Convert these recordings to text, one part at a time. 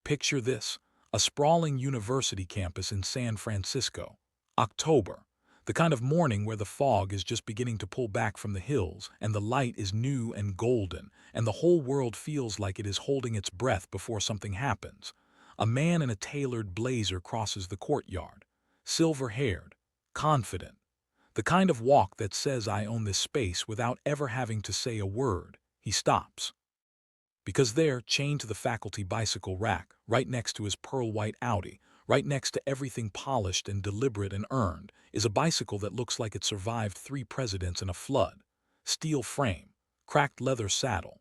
Picture this, a sprawling university campus in San Francisco. October, the kind of morning where the fog is just beginning to pull back from the hills and the light is new and golden and the whole world feels like it is holding its breath before something happens. A man in a tailored blazer crosses the courtyard, silver-haired, confident. The kind of walk that says I own this space without ever having to say a word. He stops. Because there, chained to the faculty bicycle rack, right next to his pearl-white Audi, right next to everything polished and deliberate and earned, is a bicycle that looks like it survived 3 presidents in a flood. Steel frame, cracked leather saddle,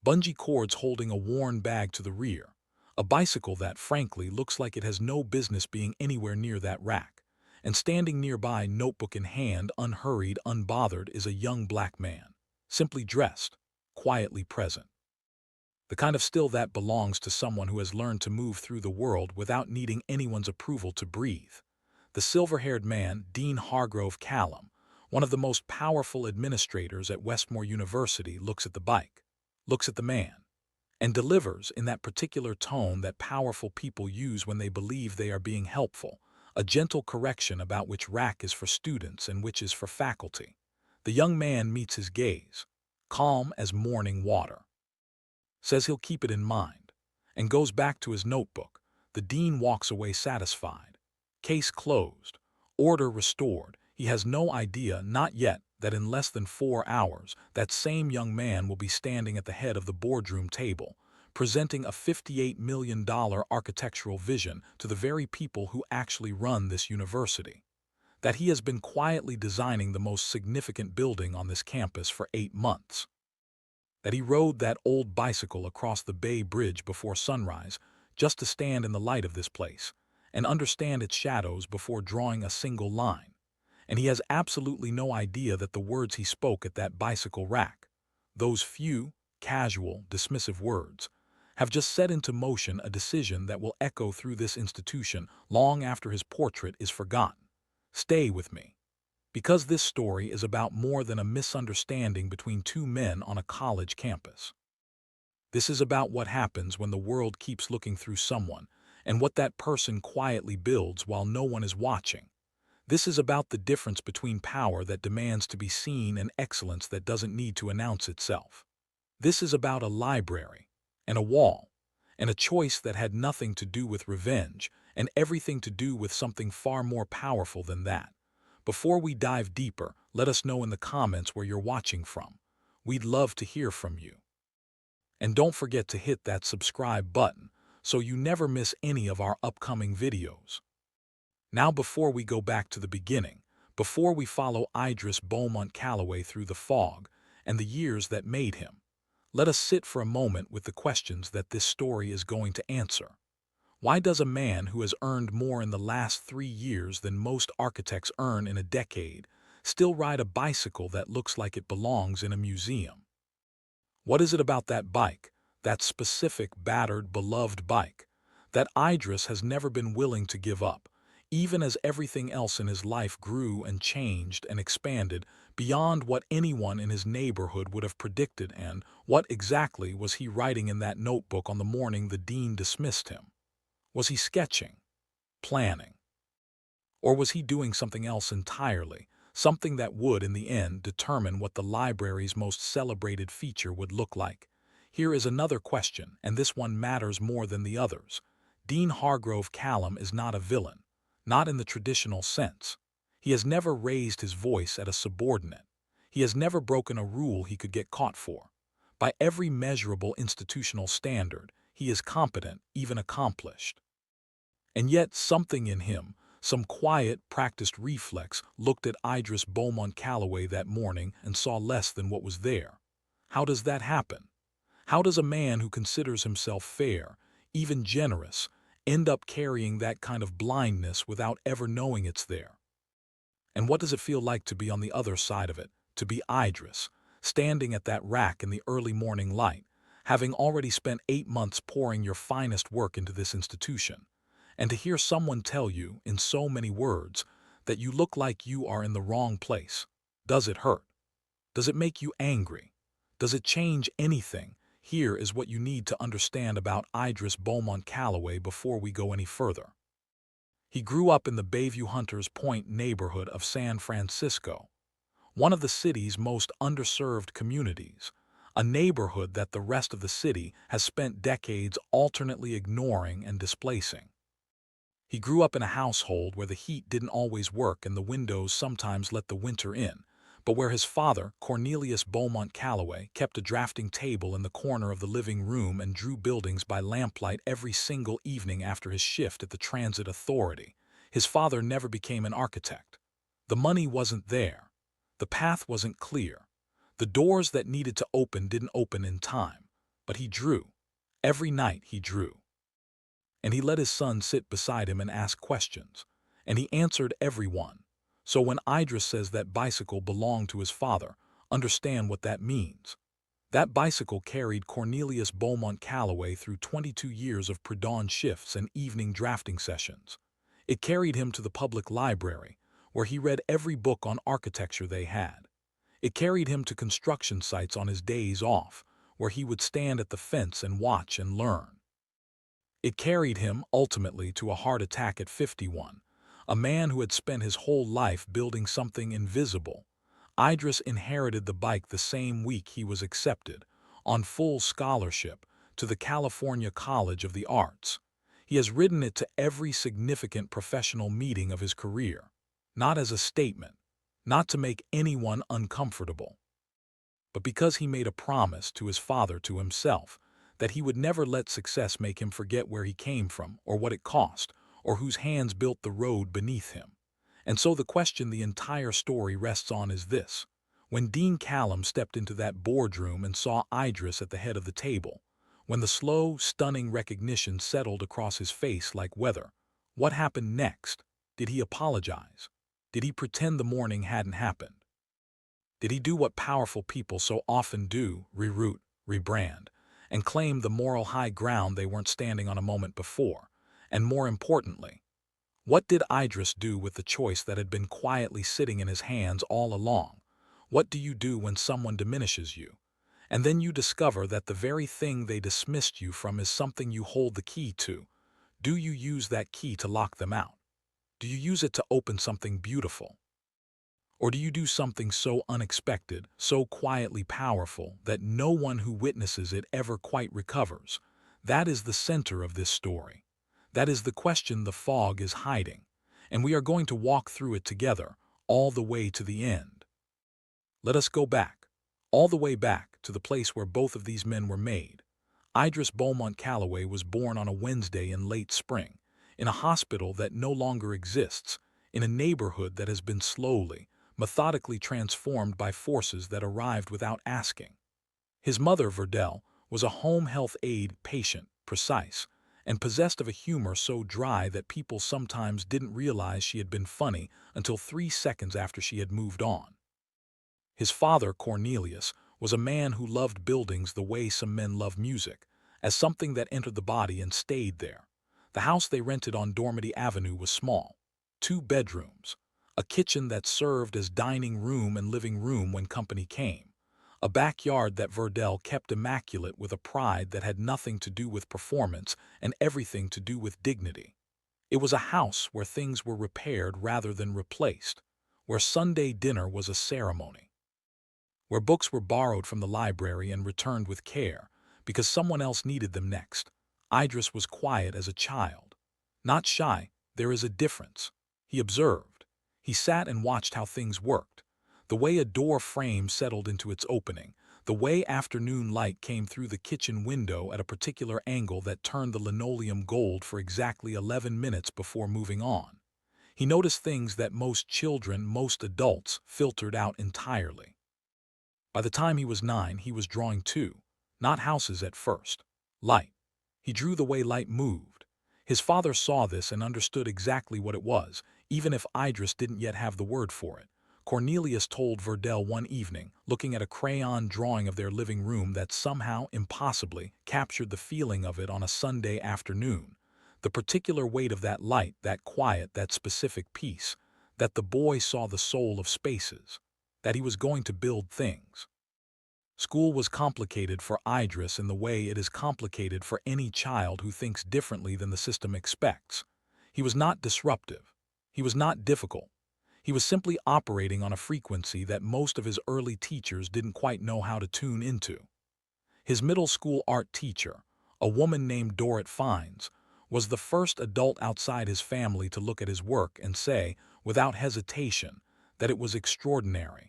bungee cords holding a worn bag to the rear. A bicycle that, frankly, looks like it has no business being anywhere near that rack. And standing nearby, notebook in hand, unhurried, unbothered, is a young black man, simply dressed, quietly present. The kind of still that belongs to someone who has learned to move through the world without needing anyone's approval to breathe. The silver-haired man, Dean Hargrove Callum, one of the most powerful administrators at Westmore University, looks at the bike, looks at the man, and delivers in that particular tone that powerful people use when they believe they are being helpful, a gentle correction about which rack is for students and which is for faculty. The young man meets his gaze, calm as morning water. Says he'll keep it in mind, and goes back to his notebook. The dean walks away satisfied. Case closed. Order restored. He has no idea, not yet, that in less than 4 hours, that same young man will be standing at the head of the boardroom table, presenting a $58 million architectural vision to the very people who actually run this university. That he has been quietly designing the most significant building on this campus for 8 months. That he rode that old bicycle across the Bay Bridge before sunrise just to stand in the light of this place and understand its shadows before drawing a single line. And he has absolutely no idea that the words he spoke at that bicycle rack, those few, casual, dismissive words, have just set into motion a decision that will echo through this institution long after his portrait is forgotten. Stay with me. Because this story is about more than a misunderstanding between 2 men on a college campus. This is about what happens when the world keeps looking through someone, and what that person quietly builds while no one is watching. This is about the difference between power that demands to be seen and excellence that doesn't need to announce itself. This is about a library, and a wall, and a choice that had nothing to do with revenge, and everything to do with something far more powerful than that. Before we dive deeper, let us know in the comments where you're watching from. We'd love to hear from you. And don't forget to hit that subscribe button so you never miss any of our upcoming videos. Now before we go back to the beginning, before we follow Idris Beaumont Calloway through the fog and the years that made him, let us sit for a moment with the questions that this story is going to answer. Why does a man who has earned more in the last 3 years than most architects earn in a decade still ride a bicycle that looks like it belongs in a museum? What is it about that bike, that specific, battered, beloved bike, that Idris has never been willing to give up, even as everything else in his life grew and changed and expanded beyond what anyone in his neighborhood would have predicted? And what exactly was he writing in that notebook on the morning the dean dismissed him? Was he sketching, planning, or was he doing something else entirely, something that would, in the end, determine what the library's most celebrated feature would look like? Here is another question, and this one matters more than the others. Dean Hargrove Callum is not a villain, not in the traditional sense. He has never raised his voice at a subordinate. He has never broken a rule he could get caught for. By every measurable institutional standard, he is competent, even accomplished. And yet something in him, some quiet, practiced reflex, looked at Idris Beaumont Calloway that morning and saw less than what was there. How does that happen? How does a man who considers himself fair, even generous, end up carrying that kind of blindness without ever knowing it's there? And what does it feel like to be on the other side of it, to be Idris, standing at that rack in the early morning light, having already spent 8 months pouring your finest work into this institution, and to hear someone tell you, in so many words, that you look like you are in the wrong place? Does it hurt? Does it make you angry? Does it change anything, here is what you need to understand about Idris Beaumont Calloway before we go any further. He grew up in the Bayview Hunters Point neighborhood of San Francisco, one of the city's most underserved communities, a neighborhood that the rest of the city has spent decades alternately ignoring and displacing. He grew up in a household where the heat didn't always work and the windows sometimes let the winter in, but where his father, Cornelius Beaumont Calloway, kept a drafting table in the corner of the living room and drew buildings by lamplight every single evening after his shift at the Transit Authority. His father never became an architect. The money wasn't there. The path wasn't clear. The doors that needed to open didn't open in time. But he drew. Every night he drew. And he let his son sit beside him and ask questions, and he answered every one. So when Idris says that bicycle belonged to his father, understand what that means. That bicycle carried Cornelius Beaumont Calloway through 22 years of pre-dawn shifts and evening drafting sessions. It carried him to the public library, where he read every book on architecture they had. It carried him to construction sites on his days off, where he would stand at the fence and watch and learn. It carried him, ultimately, to a heart attack at 51, a man who had spent his whole life building something invisible. Idris inherited the bike the same week he was accepted, on full scholarship, to the California College of the Arts. He has ridden it to every significant professional meeting of his career, not as a statement, not to make anyone uncomfortable, but because he made a promise to his father, to himself, that he would never let success make him forget where he came from, or what it cost, or whose hands built the road beneath him. And so the question the entire story rests on is this. When Dean Callum stepped into that boardroom and saw Idris at the head of the table, when the slow, stunning recognition settled across his face like weather, what happened next? Did he apologize? Did he pretend the morning hadn't happened? Did he do what powerful people so often do, reroute, rebrand, and claim the moral high ground they weren't standing on a moment before? And more importantly, what did Idris do with the choice that had been quietly sitting in his hands all along? What do you do when someone diminishes you, and then you discover that the very thing they dismissed you from is something you hold the key to? Do you use that key to lock them out? Do you use it to open something beautiful? Or do you do something so unexpected, so quietly powerful, that no one who witnesses it ever quite recovers? That is the center of this story. That is the question the fog is hiding, and we are going to walk through it together, all the way to the end. Let us go back, all the way back to the place where both of these men were made. Idris Beaumont Calloway was born on a Wednesday in late spring, in a hospital that no longer exists, in a neighborhood that has been slowly, methodically transformed by forces that arrived without asking. His mother, Verdell, was a home health aide, patient, precise, and possessed of a humor so dry that people sometimes didn't realize she had been funny until 3 seconds after she had moved on. His father, Cornelius, was a man who loved buildings the way some men love music, as something that entered the body and stayed there. The house they rented on Dormady Avenue was small, 2 bedrooms, a kitchen that served as dining room and living room when company came, a backyard that Verdell kept immaculate with a pride that had nothing to do with performance and everything to do with dignity. It was a house where things were repaired rather than replaced, where Sunday dinner was a ceremony, where books were borrowed from the library and returned with care because someone else needed them next. Idris was quiet as a child. Not shy, there is a difference. He observed. He sat and watched how things worked. The way a door frame settled into its opening, the way afternoon light came through the kitchen window at a particular angle that turned the linoleum gold for exactly 11 minutes before moving on. He noticed things that most children, most adults, filtered out entirely. By the time he was 9, he was drawing too. Not houses at first. Light. He drew the way light moved. His father saw this and understood exactly what it was, even if Idris didn't yet have the word for it. Cornelius told Verdell one evening, looking at a crayon drawing of their living room that somehow, impossibly, captured the feeling of it on a Sunday afternoon. The particular weight of that light, that quiet, that specific peace, that the boy saw the soul of spaces, that he was going to build things. School was complicated for Idris in the way it is complicated for any child who thinks differently than the system expects. He was not disruptive. He was not difficult. He was simply operating on a frequency that most of his early teachers didn't quite know how to tune into. His middle school art teacher, a woman named Dorrit Fines, was the first adult outside his family to look at his work and say, without hesitation, that it was extraordinary.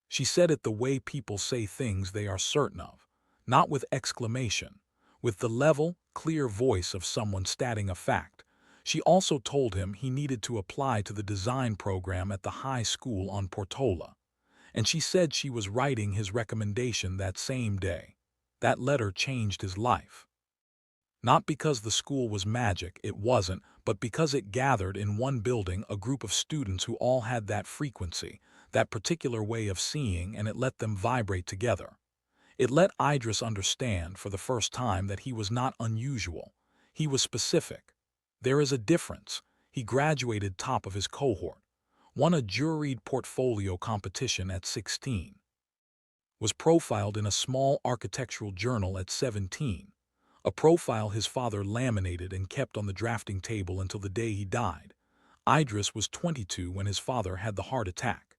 She said it the way people say things they are certain of, not with exclamation, with the level, clear voice of someone stating a fact. She also told him he needed to apply to the design program at the high school on Portola, and she said she was writing his recommendation that same day. That letter changed his life. Not because the school was magic, it wasn't, but because it gathered in one building a group of students who all had that frequency, that particular way of seeing, and it let them vibrate together. It let Idris understand for the first time that he was not unusual. He was specific. There is a difference. He graduated top of his cohort, won a juried portfolio competition at 16, was profiled in a small architectural journal at 17, a profile his father laminated and kept on the drafting table until the day he died. Idris was 22 when his father had the heart attack.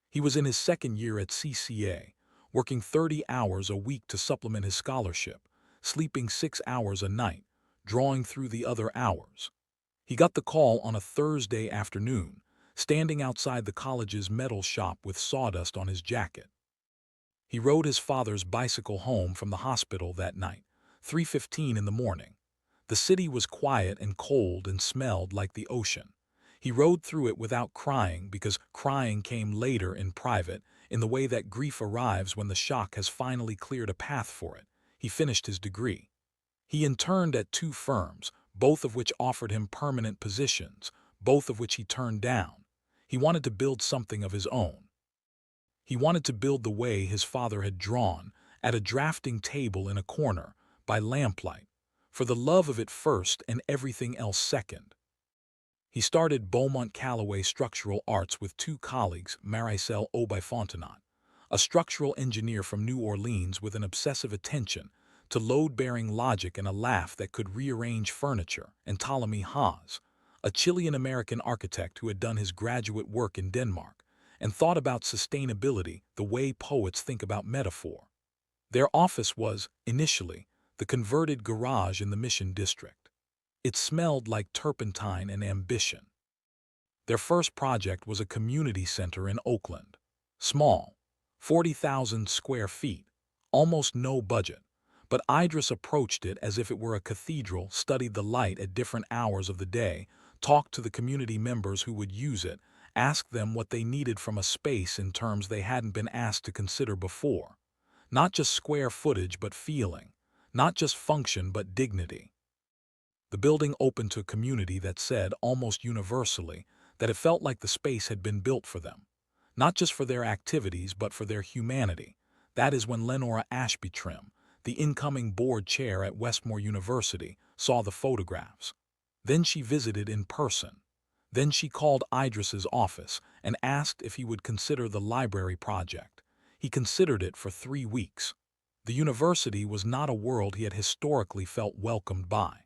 He was in his second year at CCA, working 30 hours a week to supplement his scholarship, sleeping 6 hours a night, drawing through the other hours. He got the call on a Thursday afternoon, standing outside the college's metal shop with sawdust on his jacket. He rode his father's bicycle home from the hospital that night, 3:15 in the morning. The city was quiet and cold and smelled like the ocean. He rode through it without crying because crying came later in private, in the way that grief arrives when the shock has finally cleared a path for it. He finished his degree. He interned at 2 firms, both of which offered him permanent positions, both of which he turned down. He wanted to build something of his own. He wanted to build the way his father had drawn, at a drafting table in a corner, by lamplight, for the love of it first and everything else second. He started Beaumont Callaway Structural Arts with 2 colleagues, Maricel Aubry-Fontenot, a structural engineer from New Orleans with an obsessive attention to load-bearing logic and a laugh that could rearrange furniture, and Ptolemy Haas, a Chilean-American architect who had done his graduate work in Denmark and thought about sustainability the way poets think about metaphor. Their office was, initially, the converted garage in the Mission District. It smelled like turpentine and ambition. Their first project was a community center in Oakland. Small, 40,000 square feet, almost no budget, but Idris approached it as if it were a cathedral, studied the light at different hours of the day, talked to the community members who would use it, asked them what they needed from a space in terms they hadn't been asked to consider before. Not just square footage but feeling, not just function but dignity. The building opened to a community that said, almost universally, that it felt like the space had been built for them, not just for their activities but for their humanity. That is when Lenora Ashby Trim, the incoming board chair at Westmore University, saw the photographs. Then she visited in person. Then she called Idris's office and asked if he would consider the library project. He considered it for 3 weeks. The university was not a world he had historically felt welcomed by.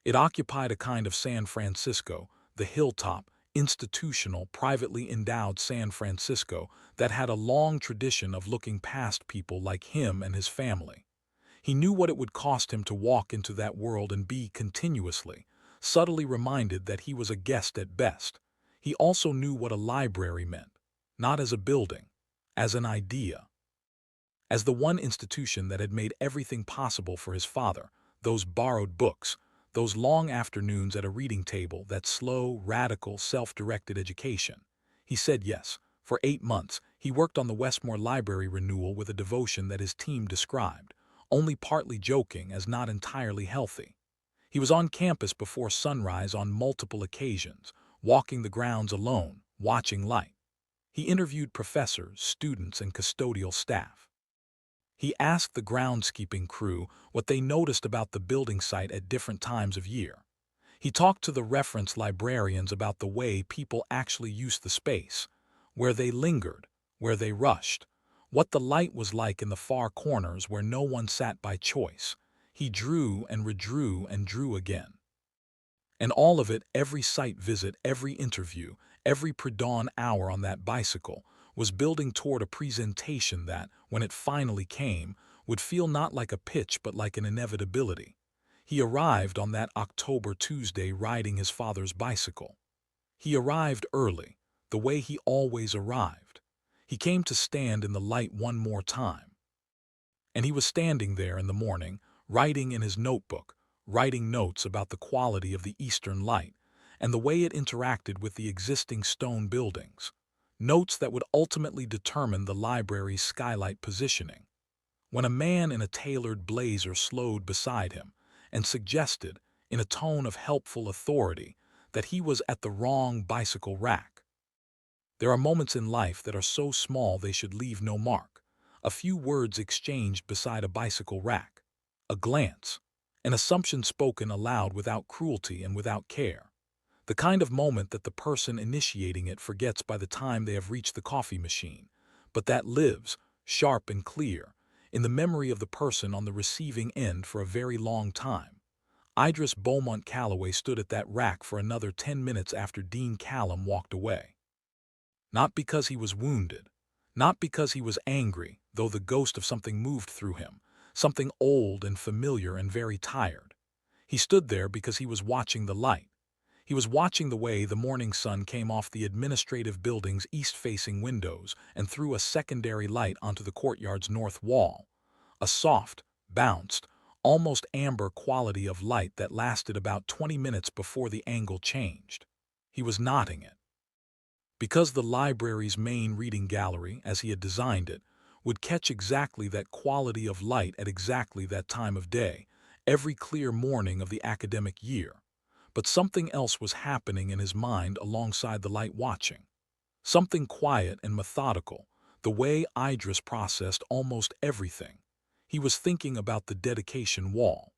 It occupied a kind of San Francisco, the hilltop, institutional, privately endowed San Francisco that had a long tradition of looking past people like him and his family. He knew what it would cost him to walk into that world and be continuously, subtly reminded that he was a guest at best. He also knew what a library meant, not as a building, as an idea. As the one institution that had made everything possible for his father, those borrowed books, those long afternoons at a reading table, that slow, radical, self-directed education. He said yes. For 8 months, he worked on the Westmore Library renewal with a devotion that his team described, only partly joking as not entirely healthy. He was on campus before sunrise on multiple occasions, walking the grounds alone, watching light. He interviewed professors, students, and custodial staff. He asked the groundskeeping crew what they noticed about the building site at different times of year. He talked to the reference librarians about the way people actually used the space, where they lingered, where they rushed, what the light was like in the far corners where no one sat by choice. He drew and redrew and drew again. And all of it, every site visit, every interview, every pre-dawn hour on that bicycle, was building toward a presentation that, when it finally came, would feel not like a pitch but like an inevitability. He arrived on that October Tuesday riding his father's bicycle. He arrived early, the way he always arrived. He came to stand in the light one more time. And he was standing there in the morning, writing in his notebook, writing notes about the quality of the eastern light and the way it interacted with the existing stone buildings, notes that would ultimately determine the library's skylight positioning. When a man in a tailored blazer slowed beside him and suggested, in a tone of helpful authority, that he was at the wrong bicycle rack. There are moments in life that are so small they should leave no mark. A few words exchanged beside a bicycle rack, a glance, an assumption spoken aloud without cruelty and without care. The kind of moment that the person initiating it forgets by the time they have reached the coffee machine, but that lives, sharp and clear, in the memory of the person on the receiving end for a very long time. Idris Beaumont Calloway stood at that rack for another 10 minutes after Dean Callum walked away. Not because he was wounded, not because he was angry, though the ghost of something moved through him, something old and familiar and very tired. He stood there because he was watching the light. He was watching the way the morning sun came off the administrative building's east-facing windows and threw a secondary light onto the courtyard's north wall, a soft, bounced, almost amber quality of light that lasted about 20 minutes before the angle changed. He was nodding it. Because the library's main reading gallery, as he had designed it, would catch exactly that quality of light at exactly that time of day, every clear morning of the academic year. But something else was happening in his mind alongside the light watching. Something quiet and methodical, the way Idris processed almost everything. He was thinking about the dedication wall.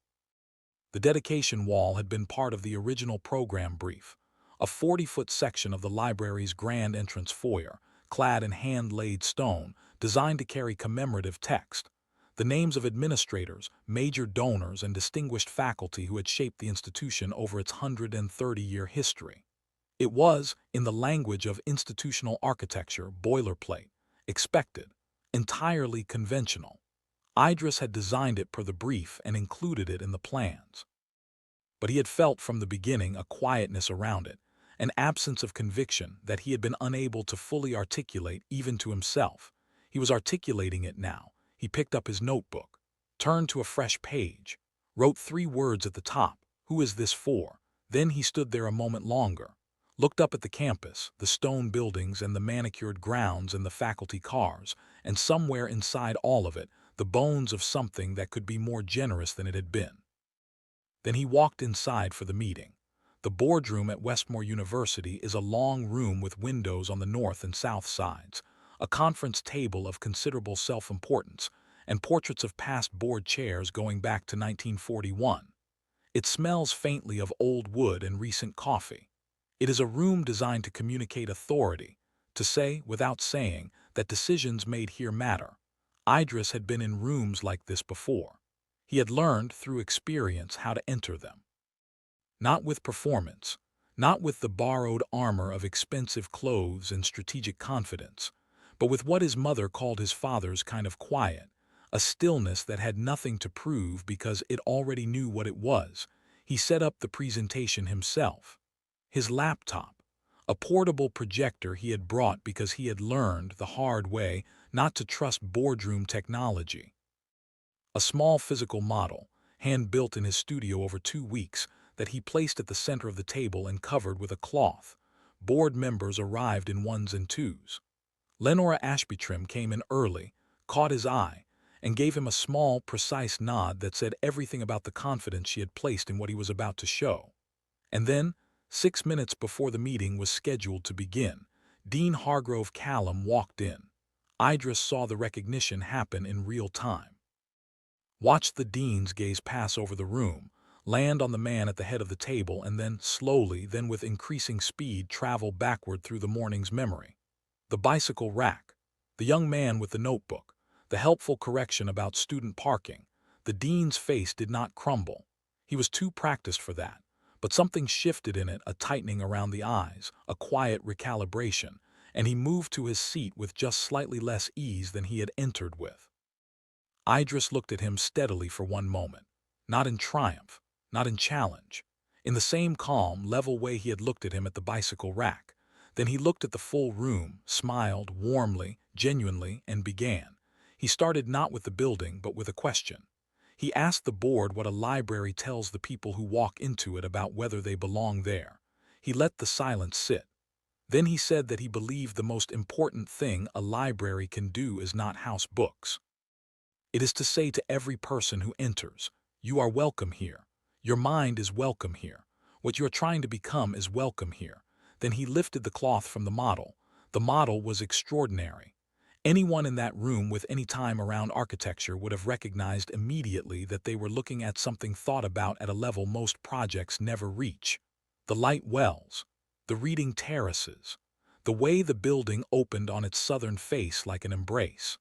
The dedication wall had been part of the original program brief, a 40-foot section of the library's grand entrance foyer, clad in hand-laid stone, designed to carry commemorative text, the names of administrators, major donors, and distinguished faculty who had shaped the institution over its 130-year history. It was, in the language of institutional architecture, boilerplate, expected, entirely conventional. Idris had designed it per the brief and included it in the plans. But he had felt from the beginning a quietness around it, an absence of conviction that he had been unable to fully articulate even to himself. He was articulating it now. He picked up his notebook, turned to a fresh page, wrote 3 words at the top, "Who is this for?" Then he stood there a moment longer, looked up at the campus, the stone buildings and the manicured grounds and the faculty cars, and somewhere inside all of it, the bones of something that could be more generous than it had been. Then he walked inside for the meeting. The boardroom at Westmore University is a long room with windows on the north and south sides, a conference table of considerable self-importance, and portraits of past board chairs going back to 1941. It smells faintly of old wood and recent coffee. It is a room designed to communicate authority, to say, without saying, that decisions made here matter. Idris had been in rooms like this before. He had learned, through experience, how to enter them. Not with performance, not with the borrowed armor of expensive clothes and strategic confidence, but with what his mother called his father's kind of quiet, a stillness that had nothing to prove because it already knew what it was. He set up the presentation himself. His laptop, a portable projector he had brought because he had learned the hard way not to trust boardroom technology. A small physical model, hand-built in his studio over 2 weeks, that he placed at the center of the table and covered with a cloth. Board members arrived in 1s and 2s. Lenora Ashbytrim came in early, caught his eye, and gave him a small, precise nod that said everything about the confidence she had placed in what he was about to show. And then, 6 minutes before the meeting was scheduled to begin, Dean Hargrove Callum walked in. Idris saw the recognition happen in real time. Watched the dean's gaze pass over the room, land on the man at the head of the table, and then slowly, then with increasing speed, travel backward through the morning's memory. The bicycle rack, The young man with the notebook, the helpful correction about student parking. The dean's face did not crumble. He was too practiced for that. But something shifted in it, a tightening around the eyes, a quiet recalibration, and he moved to his seat with just slightly less ease than he had entered with. Idris looked at him steadily for one moment, not in triumph, not in challenge, in the same calm, level way he had looked at him at the bicycle rack. Then he looked at the full room, smiled warmly, genuinely, and began. He started not with the building, but with a question. He asked the board what a library tells the people who walk into it about whether they belong there. He let the silence sit. Then he said that he believed the most important thing a library can do is not house books. It is to say to every person who enters, you are welcome here. Your mind is welcome here. What you are trying to become is welcome here. Then he lifted the cloth from the model. The model was extraordinary. Anyone in that room with any time around architecture would have recognized immediately that they were looking at something thought about at a level most projects never reach. The light wells, the reading terraces, the way the building opened on its southern face like an embrace.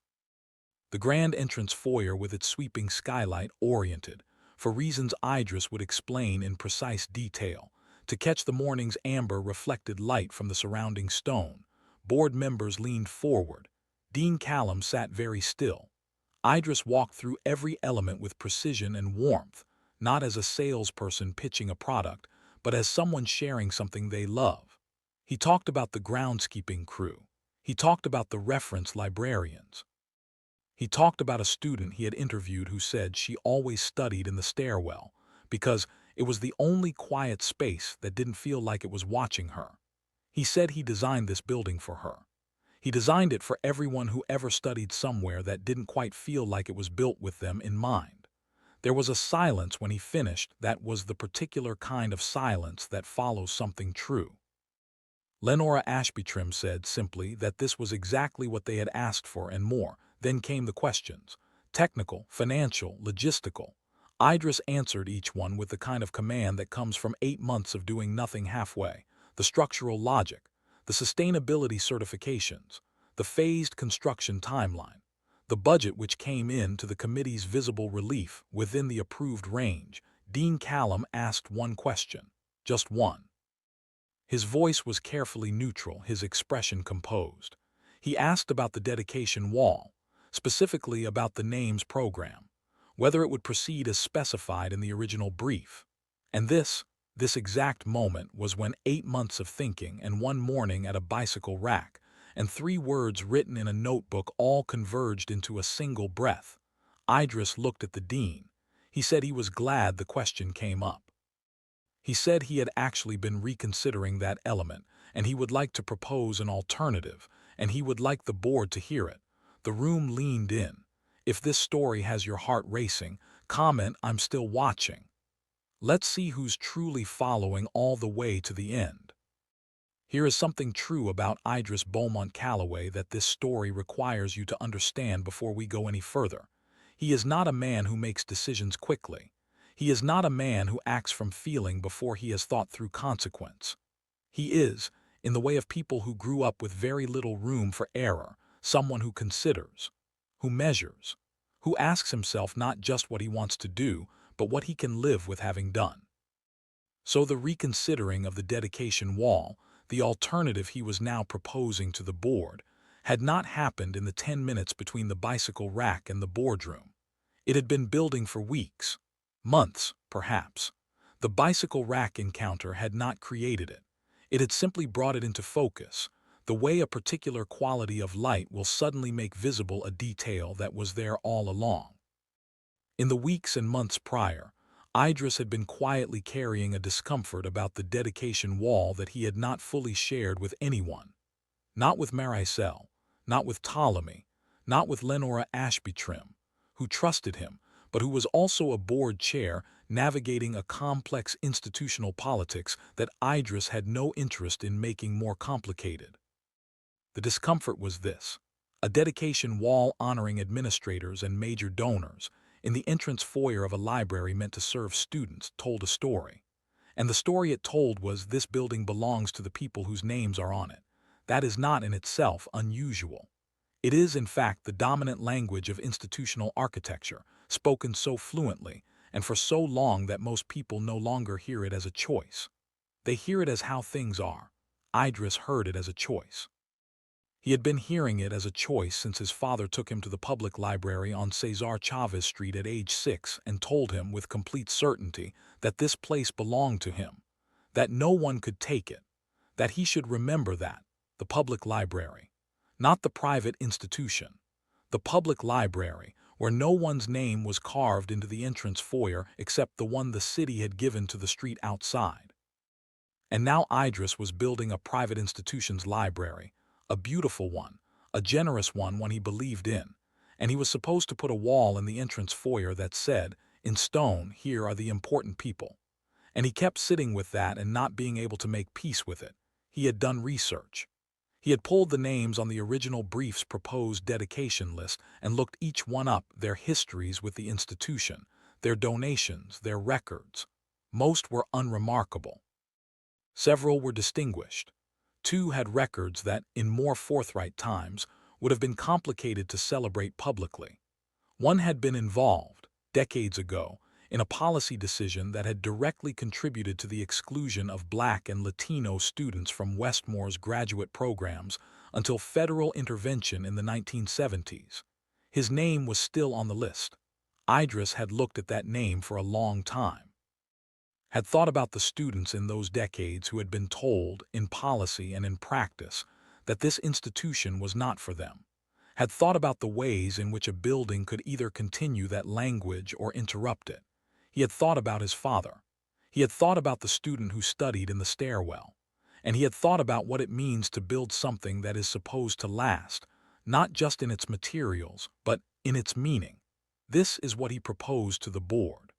The grand entrance foyer with its sweeping skylight oriented, for reasons Idris would explain in precise detail, to catch the morning's amber reflected light from the surrounding stone. Board members leaned forward. Dean Callum sat very still. Idris walked through every element with precision and warmth, not as a salesperson pitching a product, but as someone sharing something they love. He talked about the groundskeeping crew. He talked about the reference librarians. He talked about a student he had interviewed who said she always studied in the stairwell because it was the only quiet space that didn't feel like it was watching her. He said he designed this building for her. He designed it for everyone who ever studied somewhere that didn't quite feel like it was built with them in mind. There was a silence when he finished that was the particular kind of silence that follows something true. Lenora Ashbytrim said simply that this was exactly what they had asked for and more. Then came the questions. Technical, financial, logistical. Idris answered each one with the kind of command that comes from 8 months of doing nothing halfway. The structural logic, the sustainability certifications, the phased construction timeline, the budget which came in to the committee's visible relief within the approved range. Dean Callum asked one question, just one. His voice was carefully neutral, his expression composed. He asked about the dedication wall, specifically about the names program, whether it would proceed as specified in the original brief. And this exact moment was when 8 months of thinking and one morning at a bicycle rack and 3 words written in a notebook all converged into a single breath. Idris looked at the dean. He said he was glad the question came up. He said he had actually been reconsidering that element, and he would like to propose an alternative, and he would like the board to hear it. The room leaned in. If this story has your heart racing, comment "I'm still watching." Let's see who's truly following all the way to the end. Here is something true about Idris Beaumont Calloway that this story requires you to understand before we go any further. He is not a man who makes decisions quickly. He is not a man who acts from feeling before he has thought through consequence. He is, in the way of people who grew up with very little room for error, someone who considers, who measures, who asks himself not just what he wants to do, but what he can live with having done. So the reconsidering of the dedication wall, the alternative he was now proposing to the board, had not happened in the 10 minutes between the bicycle rack and the boardroom. It had been building for weeks, months, perhaps. The bicycle rack encounter had not created it. It had simply brought it into focus, the way a particular quality of light will suddenly make visible a detail that was there all along. In the weeks and months prior, Idris had been quietly carrying a discomfort about the dedication wall that he had not fully shared with anyone. Not with Marisol, not with Ptolemy, not with Lenora Ashbytrim, who trusted him, but who was also a board chair navigating a complex institutional politics that Idris had no interest in making more complicated. The discomfort was this: a dedication wall honoring administrators and major donors in the entrance foyer of a library meant to serve students told a story. And the story it told was, this building belongs to the people whose names are on it. That is not in itself unusual. It is, in fact, the dominant language of institutional architecture, spoken so fluently and for so long that most people no longer hear it as a choice. They hear it as how things are. Idris heard it as a choice. He had been hearing it as a choice since his father took him to the public library on Cesar Chavez Street at age 6 and told him with complete certainty that this place belonged to him, that no one could take it, that he should remember that, the public library, not the private institution, the public library, where no one's name was carved into the entrance foyer except the one the city had given to the street outside. And now Idris was building a private institution's library, a beautiful one, a generous one he believed in, and he was supposed to put a wall in the entrance foyer that said, in stone, here are the important people. And he kept sitting with that and not being able to make peace with it. He had done research. He had pulled the names on the original brief's proposed dedication list and looked each one up, their histories with the institution, their donations, their records. Most were unremarkable. Several were distinguished. Two had records that, in more forthright times, would have been complicated to celebrate publicly. One had been involved, decades ago, in a policy decision that had directly contributed to the exclusion of Black and Latino students from Westmore's graduate programs until federal intervention in the 1970s. His name was still on the list. Idris had looked at that name for a long time, had thought about the students in those decades who had been told, in policy and in practice, that this institution was not for them, had thought about the ways in which a building could either continue that language or interrupt it. He had thought about his father. He had thought about the student who studied in the stairwell. And he had thought about what it means to build something that is supposed to last, not just in its materials, but in its meaning. This is what he proposed to the board.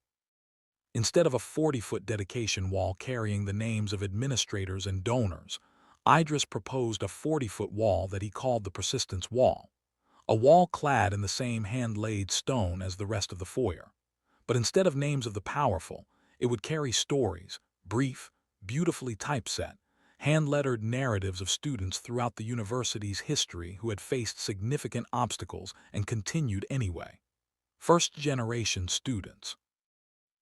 Instead of a 40-foot dedication wall carrying the names of administrators and donors, Idris proposed a 40-foot wall that he called the Persistence Wall, a wall clad in the same hand-laid stone as the rest of the foyer. But instead of names of the powerful, it would carry stories, brief, beautifully typeset, hand-lettered narratives of students throughout the university's history who had faced significant obstacles and continued anyway. First-generation students.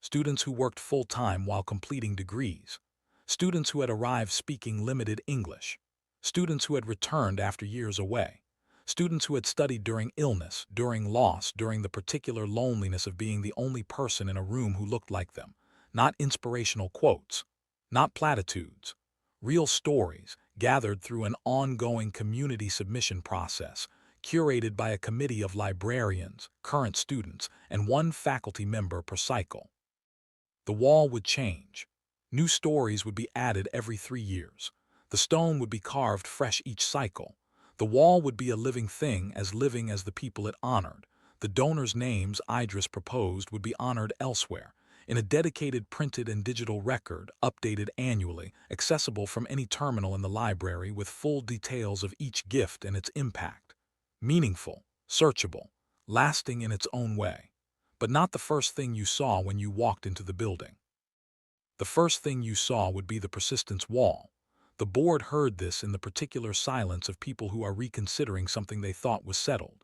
Students who worked full-time while completing degrees. Students who had arrived speaking limited English. Students who had returned after years away. Students who had studied during illness, during loss, during the particular loneliness of being the only person in a room who looked like them. Not inspirational quotes, not platitudes. Real stories gathered through an ongoing community submission process, curated by a committee of librarians, current students, and one faculty member per cycle. The wall would change. New stories would be added every 3 years. The stone would be carved fresh each cycle. The wall would be a living living as the people it honored. The donors' names Idris proposed would be honored elsewhere, in a dedicated printed and digital record, updated annually, accessible from any terminal in the library with full details of each gift and its impact. Meaningful, searchable, lasting in its own way. But not the first thing you saw when you walked into the building. The first thing you saw would be the Persistence Wall. The board heard this in the particular silence of people who are reconsidering something they thought was settled.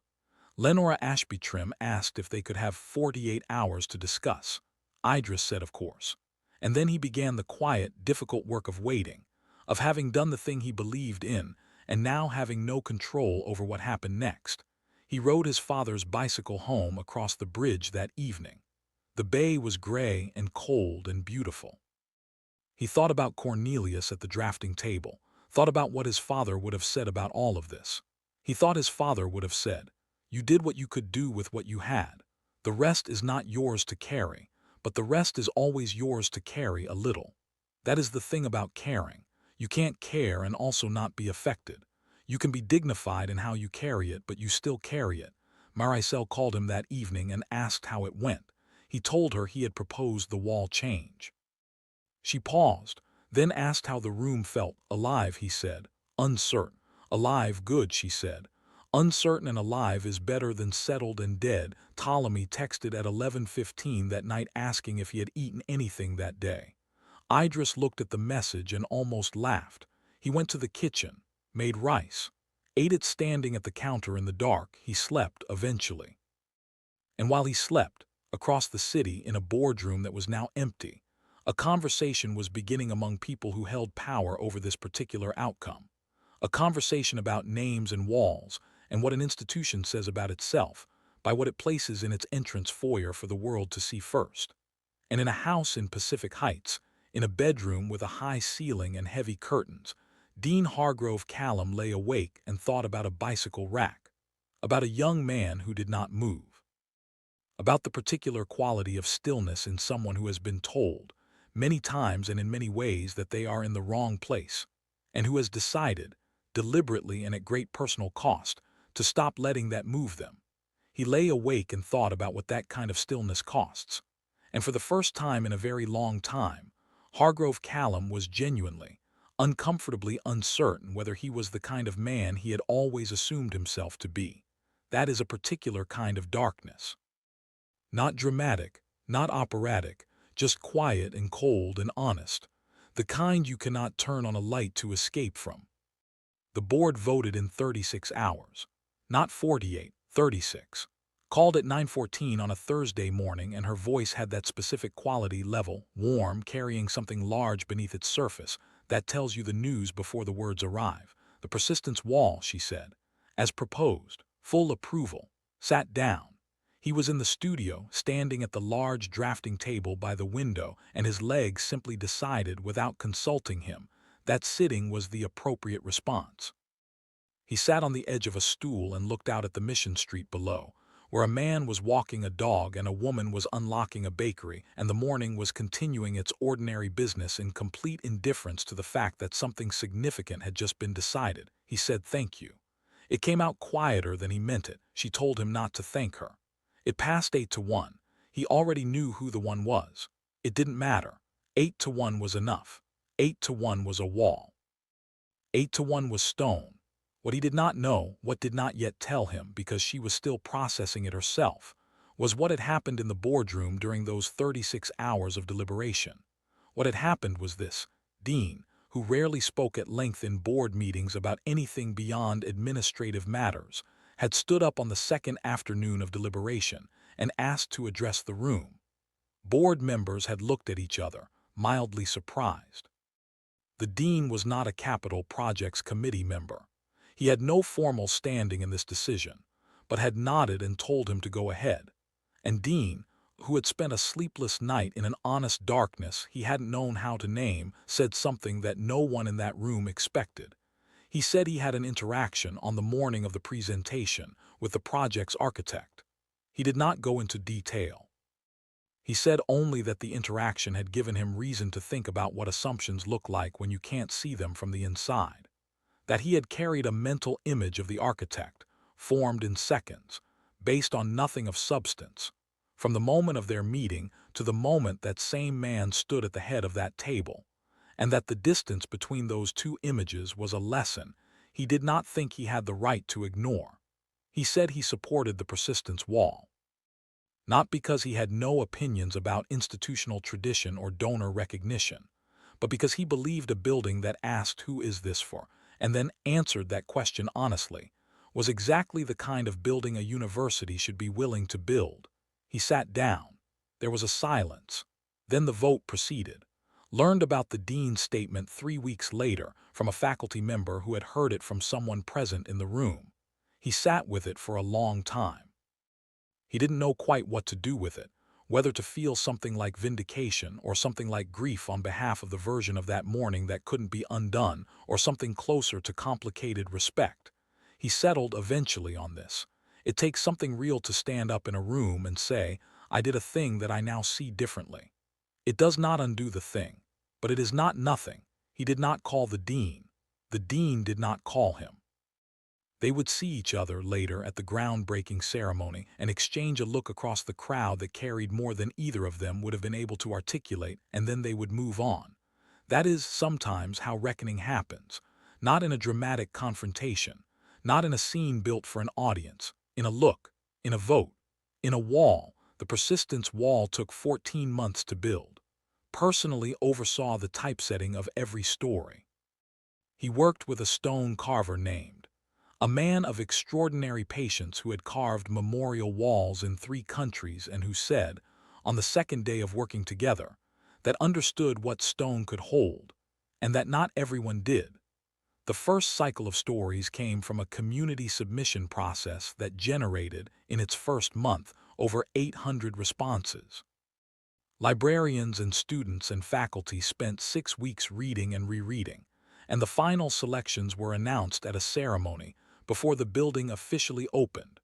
Lenora Ashby-Trim asked if they could have 48 hours to discuss. Idris said of course. And then he began the quiet, difficult work of waiting, of having done the thing he believed in, and now having no control over what happened next. He rode his father's bicycle home across the bridge that evening. The bay was gray and cold and beautiful. He thought about Cornelius at the drafting table, thought about what his father would have said about all of this. He thought his father would have said, "You did what you could do with what you had. The rest is not yours to carry, but the rest is always yours to carry a little." That is the thing about caring. You can't care and also not be affected. You can be dignified in how you carry it, but you still carry it. Marisol called him that evening and asked how it went. He told her he had proposed the wall change. She paused, then asked how the room felt. "Alive," he said. "Uncertain." "Alive, good," she said. "Uncertain and alive is better than settled and dead." Ptolemy texted at 11:15 that night asking if he had eaten anything that day. Idris looked at the message and almost laughed. He went to the kitchen, made rice, ate it standing at the counter in the dark. He slept eventually. And while he slept, across the city in a boardroom that was now empty, a conversation was beginning among people who held power over this particular outcome. A conversation about names and walls, and what an institution says about itself, by what it places in its entrance foyer for the world to see first. And in a house in Pacific Heights, in a bedroom with a high ceiling and heavy curtains, Dean Hargrove Callum lay awake and thought about a bicycle rack, about a young man who did not move, about the particular quality of stillness in someone who has been told, many times and in many ways, that they are in the wrong place, and who has decided, deliberately and at great personal cost, to stop letting that move them. He lay awake and thought about what that kind of stillness costs. And for the first time in a very long time, Hargrove Callum was genuinely, uncomfortably uncertain whether he was the kind of man he had always assumed himself to be. That is a particular kind of darkness. Not dramatic, not operatic, just quiet and cold and honest. The kind you cannot turn on a light to escape from. The board voted in 36 hours. Not 48, 36. Called at 9:14 on a Thursday morning, and her voice had that specific quality, level, warm, carrying something large beneath its surface, that tells you the news before the words arrive. The persistence wall, she said. As proposed, full approval. Sat down. He was in the studio, standing at the large drafting table by the window, and his legs simply decided, without consulting him, that sitting was the appropriate response. He sat on the edge of a stool and looked out at the Mission Street below, where a man was walking a dog and a woman was unlocking a bakery, and the morning was continuing its ordinary business in complete indifference to the fact that something significant had just been decided. He said thank you. It came out quieter than he meant it. She told him not to thank her. It passed 8-1. He already knew who the one was. It didn't matter. 8-1 was enough. 8-1 was a wall. 8-1 was stone. What he did not know, what did not yet tell him, because she was still processing it herself, was what had happened in the boardroom during those 36 hours of deliberation. What had happened was this: Dean, who rarely spoke at length in board meetings about anything beyond administrative matters, had stood up on the second afternoon of deliberation and asked to address the room. Board members had looked at each other, mildly surprised. The dean was not a capital projects committee member. He had no formal standing in this decision, but had nodded and told him to go ahead. And Dean, who had spent a sleepless night in an honest darkness he hadn't known how to name, said something that no one in that room expected. He said he had an interaction on the morning of the presentation with the project's architect. He did not go into detail. He said only that the interaction had given him reason to think about what assumptions look like when you can't see them from the inside. That he had carried a mental image of the architect, formed in seconds, based on nothing of substance, from the moment of their meeting to the moment that same man stood at the head of that table, and that the distance between those two images was a lesson he did not think he had the right to ignore. He said he supported the persistence wall, not because he had no opinions about institutional tradition or donor recognition, but because he believed a building that asked who is this for, and then answered that question honestly, was exactly the kind of building a university should be willing to build. He sat down. There was a silence. Then the vote proceeded. Learned about the dean's statement 3 weeks later from a faculty member who had heard it from someone present in the room. He sat with it for a long time. He didn't know quite what to do with it, whether to feel something like vindication or something like grief on behalf of the version of that morning that couldn't be undone, or something closer to complicated respect. He settled eventually on this. It takes something real to stand up in a room and say, I did a thing that I now see differently. It does not undo the thing, but it is not nothing. He did not call the dean. The dean did not call him. They would see each other later at the groundbreaking ceremony and exchange a look across the crowd that carried more than either of them would have been able to articulate, and then they would move on. That is sometimes how reckoning happens, not in a dramatic confrontation, not in a scene built for an audience, in a look, in a vote, in a wall. The persistence wall took 14 months to build. Personally oversaw the typesetting of every story. He worked with a stone carver named A man of extraordinary patience who had carved memorial walls in 3 countries and who said, on the second day of working together, that understood what stone could hold, and that not everyone did. The first cycle of stories came from a community submission process that generated, in its first month, over 800 responses. Librarians and students and faculty spent 6 weeks reading and rereading, and the final selections were announced at a ceremony before the building officially opened.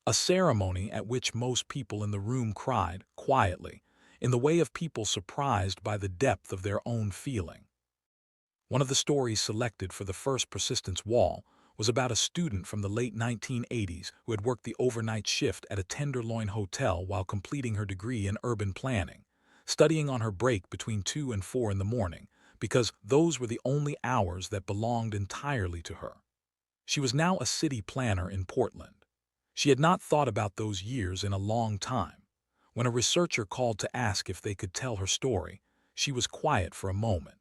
A ceremony at which most people in the room cried, quietly, in the way of people surprised by the depth of their own feeling. One of the stories selected for the first Persistence Wall was about a student from the late 1980s who had worked the overnight shift at a Tenderloin hotel while completing her degree in urban planning, studying on her break between 2 and 4 in the morning, because those were the only hours that belonged entirely to her. She was now a city planner in Portland. She had not thought about those years in a long time. When a researcher called to ask if they could tell her story, she was quiet for a moment.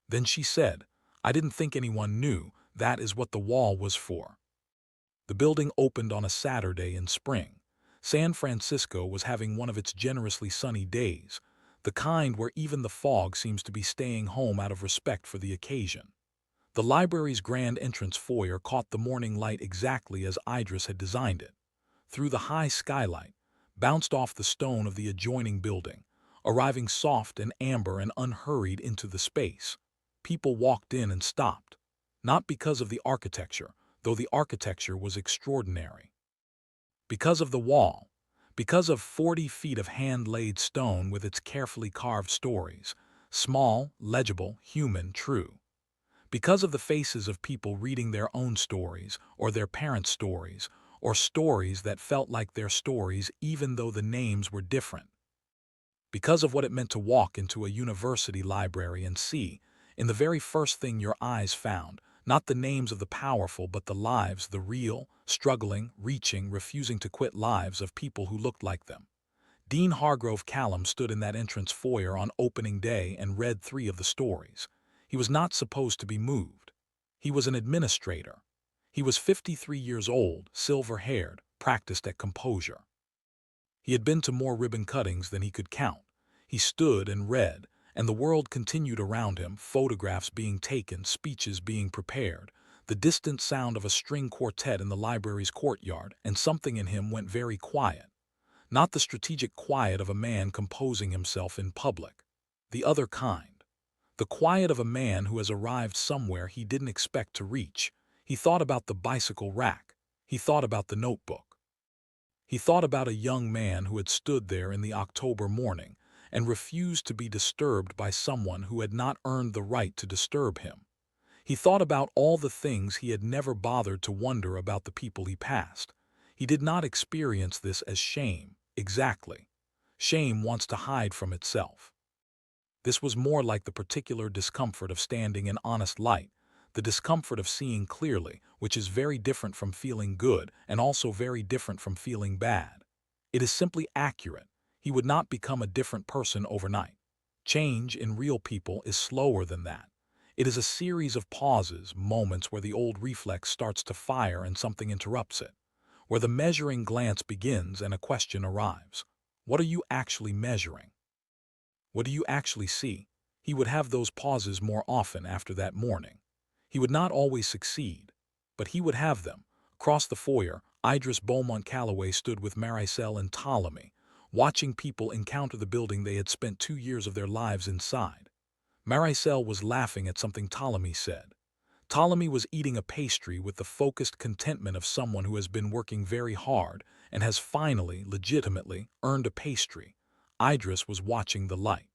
Then she said, "I didn't think anyone knew. That is what the wall was for." The building opened on a Saturday in spring. San Francisco was having one of its generously sunny days, the kind where even the fog seems to be staying home out of respect for the occasion. The library's grand entrance foyer caught the morning light exactly as Idris had designed it. Through the high skylight, bounced off the stone of the adjoining building, arriving soft and amber and unhurried into the space. People walked in and stopped, not because of the architecture, though the architecture was extraordinary. Because of the wall, because of 40 feet of hand-laid stone with its carefully carved stories, small, legible, human, true. Because of the faces of people reading their own stories, or their parents' stories, or stories that felt like their stories even though the names were different. Because of what it meant to walk into a university library and see, in the very first thing your eyes found, not the names of the powerful but the lives, the real, struggling, reaching, refusing to quit lives of people who looked like them. Dean Hargrove Callum stood in that entrance foyer on opening day and read 3 of the stories. He was not supposed to be moved. He was an administrator. He was 53 years old, silver-haired, practiced at composure. He had been to more ribbon cuttings than he could count. He stood and read, and the world continued around him, photographs being taken, speeches being prepared, the distant sound of a string quartet in the library's courtyard, and something in him went very quiet. Not the strategic quiet of a man composing himself in public. The other kind. The quiet of a man who has arrived somewhere he didn't expect to reach. He thought about the bicycle rack. He thought about the notebook. He thought about a young man who had stood there in the October morning and refused to be disturbed by someone who had not earned the right to disturb him. He thought about all the things he had never bothered to wonder about the people he passed. He did not experience this as shame, exactly. Shame wants to hide from itself. This was more like the particular discomfort of standing in honest light, the discomfort of seeing clearly, which is very different from feeling good and also very different from feeling bad. It is simply accurate. He would not become a different person overnight. Change in real people is slower than that. It is a series of pauses, moments where the old reflex starts to fire and something interrupts it, where the measuring glance begins and a question arrives. What are you actually measuring? What do you actually see? He would have those pauses more often after that morning. He would not always succeed, but he would have them. Across the foyer, Idris Beaumont Calloway stood with Marisol and Ptolemy, watching people encounter the building they had spent 2 years of their lives inside. Marisol was laughing at something Ptolemy said. Ptolemy was eating a pastry with the focused contentment of someone who has been working very hard and has finally, legitimately, earned a pastry. Idris was watching the light.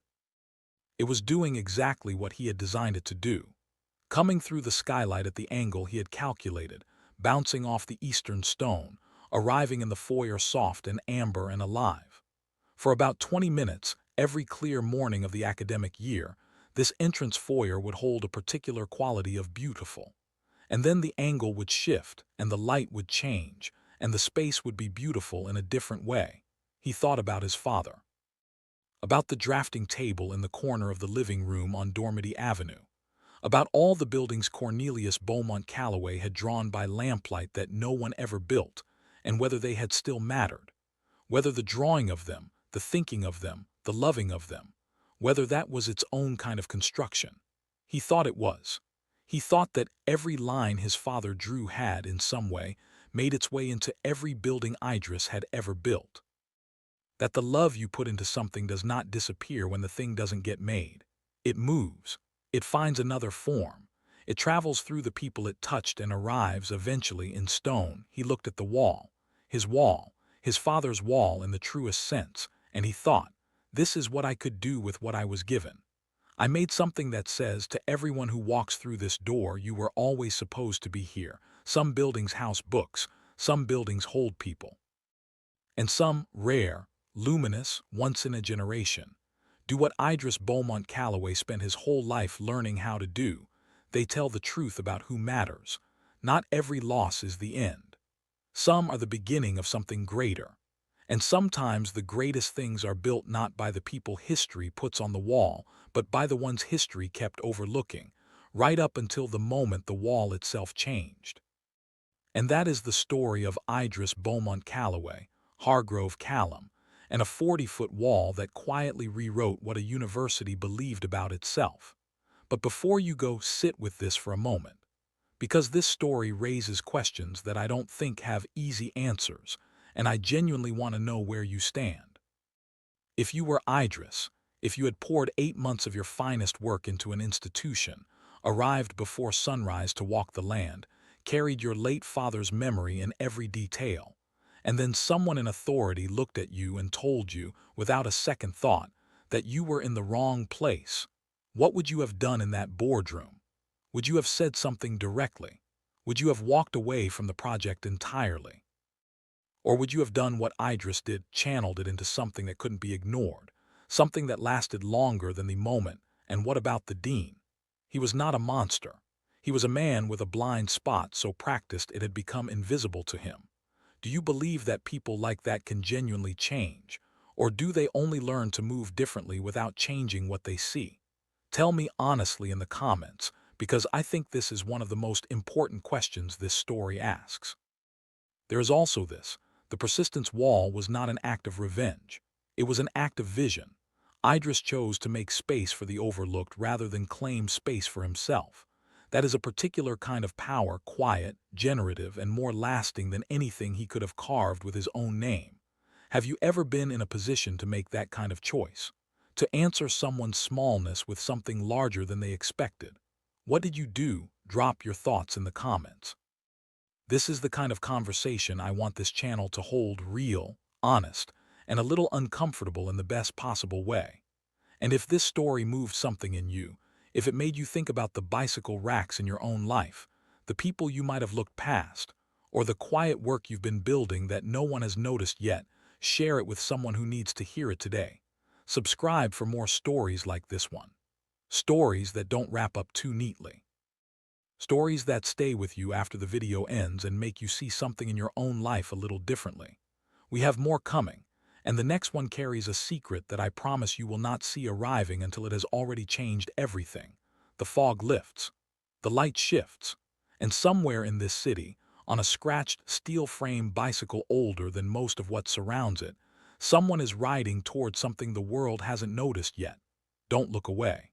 It was doing exactly what he had designed it to do. Coming through the skylight at the angle he had calculated, bouncing off the eastern stone, arriving in the foyer soft and amber and alive. For about 20 minutes, every clear morning of the academic year, this entrance foyer would hold a particular quality of beautiful. And then the angle would shift, and the light would change, and the space would be beautiful in a different way. He thought about his father. About the drafting table in the corner of the living room on Dormady Avenue. about all the buildings Cornelius Beaumont Calloway had drawn by lamplight that no one ever built, and whether they had still mattered, whether the drawing of them, the thinking of them, the loving of them, whether that was its own kind of construction. He thought it was. He thought that every line his father drew had, in some way, made its way into every building Idris had ever built. That the love you put into something does not disappear when the thing doesn't get made. It moves. It finds another form. It travels through the people it touched and arrives, eventually, in stone. He looked at the wall, his father's wall in the truest sense, and he thought, this is what I could do with what I was given. I made something that says to everyone who walks through this door, you were always supposed to be here. Some buildings house books, some buildings hold people. And some, rare, luminous, once in a generation, do what Idris Beaumont Calloway spent his whole life learning how to do. They tell the truth about who matters. Not every loss is the end. Some are the beginning of something greater. And sometimes the greatest things are built not by the people history puts on the wall, but by the ones history kept overlooking, right up until the moment the wall itself changed. And that is the story of Idris Beaumont Calloway, Hargrove Callum, and a 40-foot wall that quietly rewrote what a university believed about itself. But before you go, sit with this for a moment, because this story raises questions that I don't think have easy answers, and I genuinely want to know where you stand. If you were Idris, if you had poured 8 months of your finest work into an institution, arrived before sunrise to walk the land, carried your late father's memory in every detail, and then someone in authority looked at you and told you, without a second thought, that you were in the wrong place, what would you have done in that boardroom? Would you have said something directly? Would you have walked away from the project entirely? Or would you have done what Idris did, channeled it into something that couldn't be ignored, something that lasted longer than the moment? And what about the dean? He was not a monster. He was a man with a blind spot so practiced it had become invisible to him. Do you believe that people like that can genuinely change? Or do they only learn to move differently without changing what they see? Tell me honestly in the comments, because I think this is one of the most important questions this story asks. There is also this. The persistence wall was not an act of revenge. It was an act of vision. Idris chose to make space for the overlooked rather than claim space for himself. That is a particular kind of power, quiet, generative, and more lasting than anything he could have carved with his own name. Have you ever been in a position to make that kind of choice? To answer someone's smallness with something larger than they expected? What did you do? Drop your thoughts in the comments. This is the kind of conversation I want this channel to hold: real, honest, and a little uncomfortable in the best possible way. And if this story moved something in you, if it made you think about the bicycle racks in your own life, the people you might have looked past, or the quiet work you've been building that no one has noticed yet, share it with someone who needs to hear it today. Subscribe for more stories like this one. Stories that don't wrap up too neatly. Stories that stay with you after the video ends and make you see something in your own life a little differently. We have more coming, and the next one carries a secret that I promise you will not see arriving until it has already changed everything. The fog lifts, the light shifts, and somewhere in this city, on a scratched steel-frame bicycle older than most of what surrounds it, someone is riding toward something the world hasn't noticed yet. Don't look away.